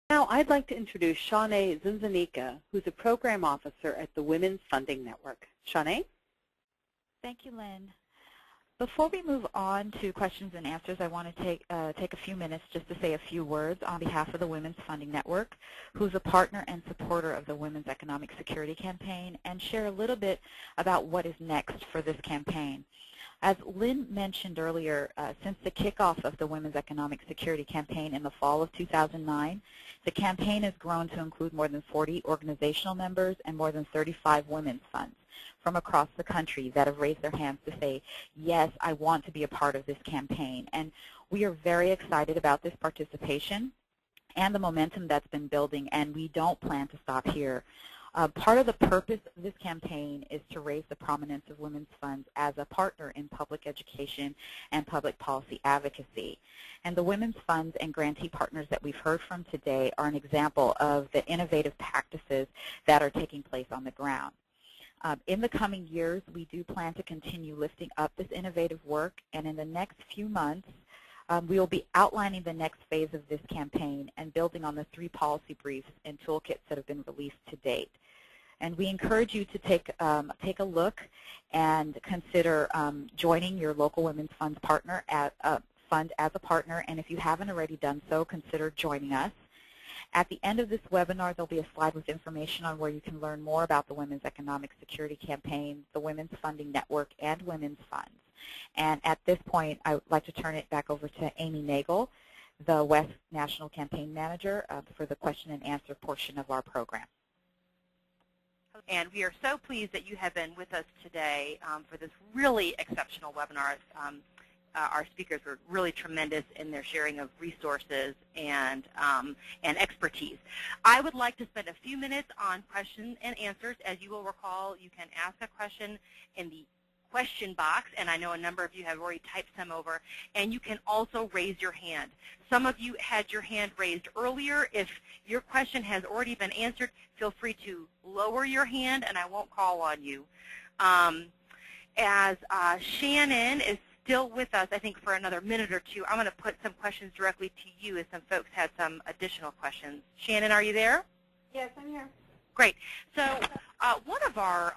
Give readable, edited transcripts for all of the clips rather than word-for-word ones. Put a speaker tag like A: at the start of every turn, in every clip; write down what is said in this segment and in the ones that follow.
A: Now I'd like to introduce Shawnee Zinzanika, who's a program officer at the Women's Funding Network. Shawnee?
B: Thank you, Lynn. Before we move on to questions and answers, I want to take a few minutes just to say a few words on behalf of the Women's Funding Network, who's a partner and supporter of the Women's Economic Security Campaign, and share a little bit about what is next for this campaign. As Lynn mentioned earlier, since the kickoff of the Women's Economic Security Campaign in the fall of 2009, the campaign has grown to include more than 40 organizational members and more than 35 women's funds from across the country that have raised their hands to say, yes, I want to be a part of this campaign. And we are very excited about this participation and the momentum that's been building, and we don't plan to stop here. Part of the purpose of this campaign is to raise the prominence of women's funds as a partner in public education and public policy advocacy. And the women's funds and grantee partners that we've heard from today are an example of the innovative practices that are taking place on the ground. In the coming years, we do plan to continue lifting up this innovative work, and in the next few months, we will be outlining the next phase of this campaign and building on the 3 policy briefs and toolkits that have been released to date. And we encourage you to take a look and consider joining your local women's funds partner fund as a partner. And if you haven't already done so, consider joining us. At the end of this webinar, there'll be a slide with information on where you can learn more about the Women's Economic Security Campaign, the Women's Funding Network, and women's funds. And at this point, I would like to turn it back over to Amy Nagel, the West National Campaign Manager, for the question and answer portion of our program.
C: And we are so pleased that you have been with us today for this really exceptional webinar. Our speakers were really tremendous in their sharing of resources and expertise. I would like to spend a few minutes on questions and answers. As you will recall, you can ask a question in the question box, and I know a number of you have already typed some over, and you can also raise your hand. Some of you had your hand raised earlier. If your question has already been answered, feel free to lower your hand, and I won't call on you. As Shannon is still with us, I think, for another minute or two, I'm going to put some questions directly to you as some folks had some additional questions. Shannon, are you there?
D: Yes, I'm here.
C: Great. So one of our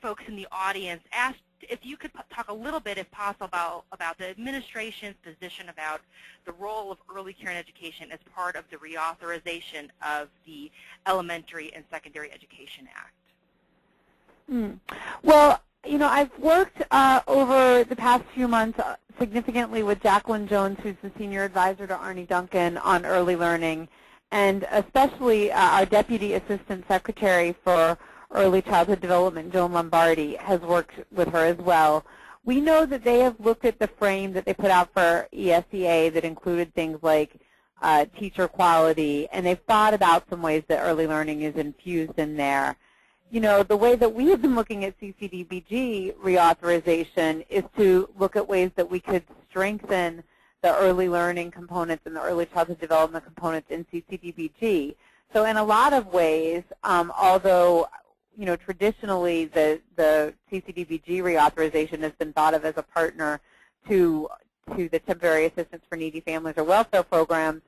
C: folks in the audience asked if you could talk a little bit, if possible, about the administration's position about the role of early care and education as part of the reauthorization of the Elementary and Secondary Education Act.
D: Well, you know, I've worked over the past few months significantly with Jacqueline Jones, who's the Senior Advisor to Arnie Duncan on early learning, and especially our Deputy Assistant Secretary for Early Childhood Development, Joan Lombardi, has worked with her as well. We know that they have looked at the frame that they put out for ESEA that included things like teacher quality, and they've thought about some ways that early learning is infused in there. You know, the way that we have been looking at CCDBG reauthorization is to look at ways that we could strengthen the early learning components and the early childhood development components in CCDBG. So in a lot of ways, although you know, traditionally the CCDBG reauthorization has been thought of as a partner to the temporary assistance for needy families or welfare programs,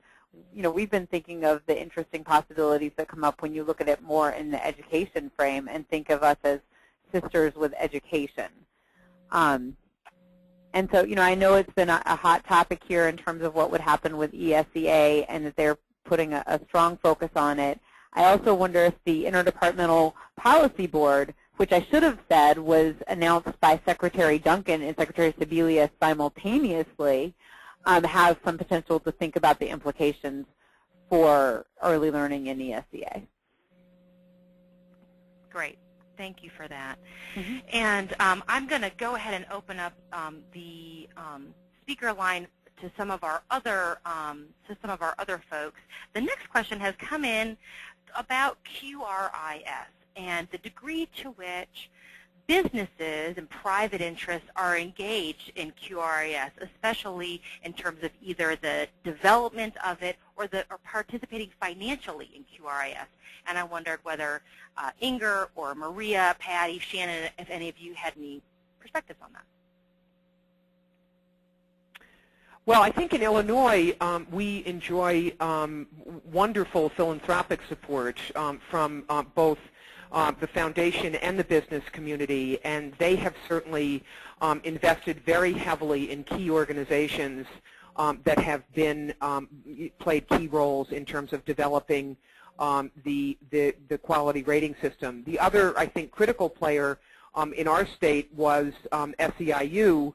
D: you know, we've been thinking of the interesting possibilities that come up when you look at it more in the education frame and think of us as sisters with education. And so, you know, I know it's been a hot topic here in terms of what would happen with ESEA and that they're putting a strong focus on it. I also wonder if the Interdepartmental Policy Board, which I should have said was announced by Secretary Duncan and Secretary Sebelius simultaneously, have some potential to think about the implications for early learning in ESEA.
C: Great. Thank you for that. And I'm going to go ahead and open up the speaker line to some of our other folks. The next question has come in about QRIS and the degree to which businesses and private interests are engaged in QRIS, especially in terms of either the development of it or participating financially in QRIS. And I wondered whether Inger or Maria, Patty, Shannon, if any of you had any perspectives on that.
E: Well, I think in Illinois we enjoy wonderful philanthropic support from both the foundation and the business community, and they have certainly invested very heavily in key organizations that have been played key roles in terms of developing the quality rating system. The other, I think, critical player in our state was SEIU,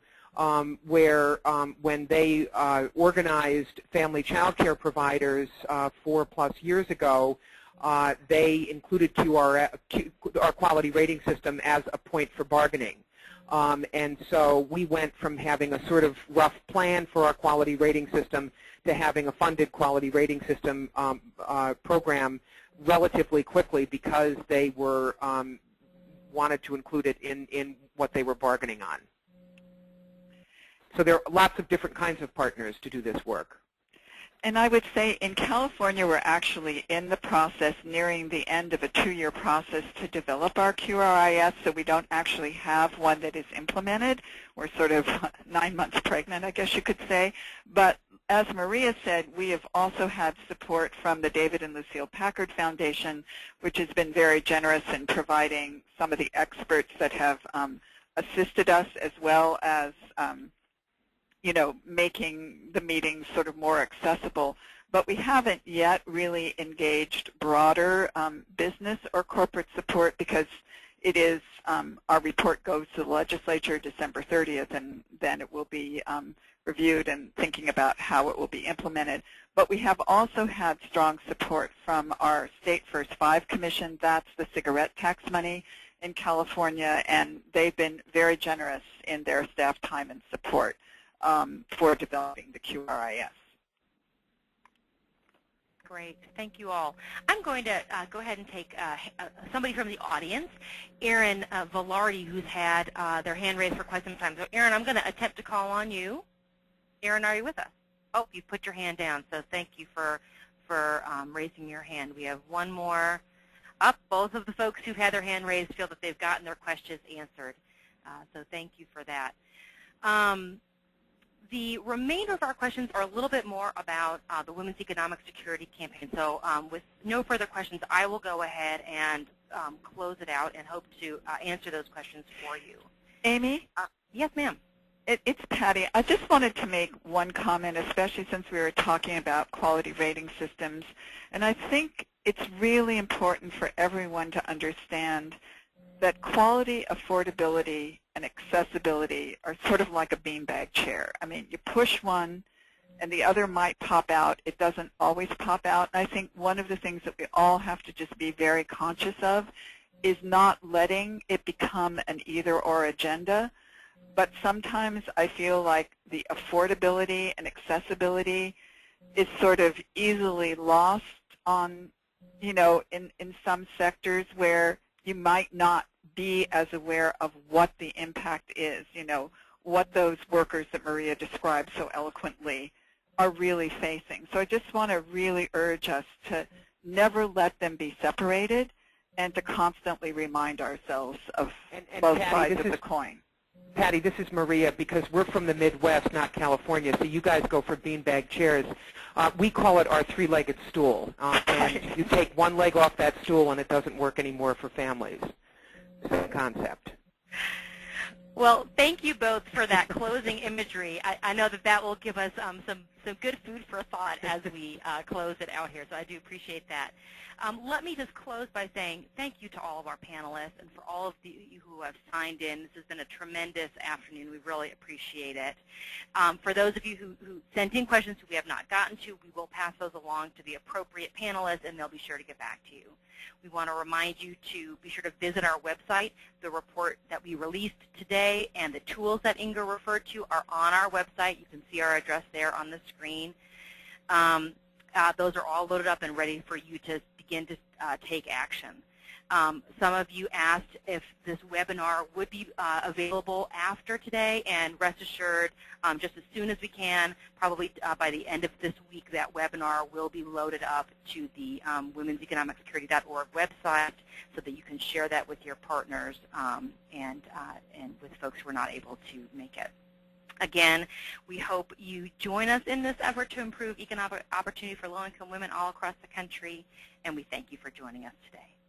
E: where when they organized family child care providers 4+ years ago, they included our quality rating system as a point for bargaining. And so we went from having a sort of rough plan for our quality rating system to having a funded quality rating system program relatively quickly because they were wanted to include it in what they were bargaining on. So there are lots of different kinds of partners to do this work.
F: And I would say in California, we're actually in the process, nearing the end of a 2-year process to develop our QRIS, so we don't actually have one that is implemented. We're sort of 9 months pregnant, I guess you could say. But as Maria said, we have also had support from the David and Lucille Packard Foundation, which has been very generous in providing some of the experts that have assisted us, as well as you know, making the meetings sort of more accessible. But we haven't yet really engaged broader business or corporate support because it is, our report goes to the legislature December 30th, and then it will be reviewed and thinking about how it will be implemented. But we have also had strong support from our State First 5 Commission. That's the cigarette tax money in California, and they've been very generous in their staff time and support for developing the QRIS.
C: Great. Thank you all. I'm going to go ahead and take somebody from the audience, Erin Velarde, who's had their hand raised for quite some time. So, Erin, I'm going to attempt to call on you. Erin, are you with us? Oh, you put your hand down, so thank you for raising your hand. We have one more up. Both of the folks who've had their hand raised feel that they've gotten their questions answered, so thank you for that. The remainder of our questions are a little bit more about the Women's Economic Security Campaign. So with no further questions, I will go ahead and close it out and hope to answer those questions for you.
F: Amy?
C: Yes, ma'am.
F: It's Patty. I just wanted to make one comment, especially since we were talking about quality rating systems. And I think it's really important for everyone to understand that quality, affordability, and accessibility are sort of like a beanbag chair. I mean, you push one and the other might pop out. It doesn't always pop out. And I think one of the things that we all have to just be very conscious of is not letting it become an either-or agenda. But sometimes I feel like the affordability and accessibility is sort of easily lost on, you know, in some sectors where you might not be as aware of what the impact is, you know, what those workers that Maria described so eloquently are really facing. So I just want to really urge us to never let them be separated and to constantly remind ourselves of both
E: Patty,
F: sides of the coin.
E: Patty, this is Maria, because we're from the Midwest, not California, so you guys go for beanbag chairs. We call it our three-legged stool, and you take one leg off that stool and it doesn't work anymore for families. It's a concept.
C: Well, thank you both for that closing imagery. I know that that will give us some good food for thought as we close it out here, so I do appreciate that. Let me just close by saying thank you to all of our panelists and for all of you who have signed in. This has been a tremendous afternoon. We really appreciate it. For those of you who sent in questions who we have not gotten to, we will pass those along to the appropriate panelists, and they'll be sure to get back to you. We want to remind you to be sure to visit our website. The report that we released today and the tools that Inga referred to are on our website. You can see our address there on the screen. Those are all loaded up and ready for you to begin to take action. Some of you asked if this webinar would be available after today, and rest assured, just as soon as we can, probably by the end of this week, that webinar will be loaded up to the womenseconomicsecurity.org website so that you can share that with your partners and with folks who are not able to make it. Again, we hope you join us in this effort to improve economic opportunity for low-income women all across the country, and we thank you for joining us today.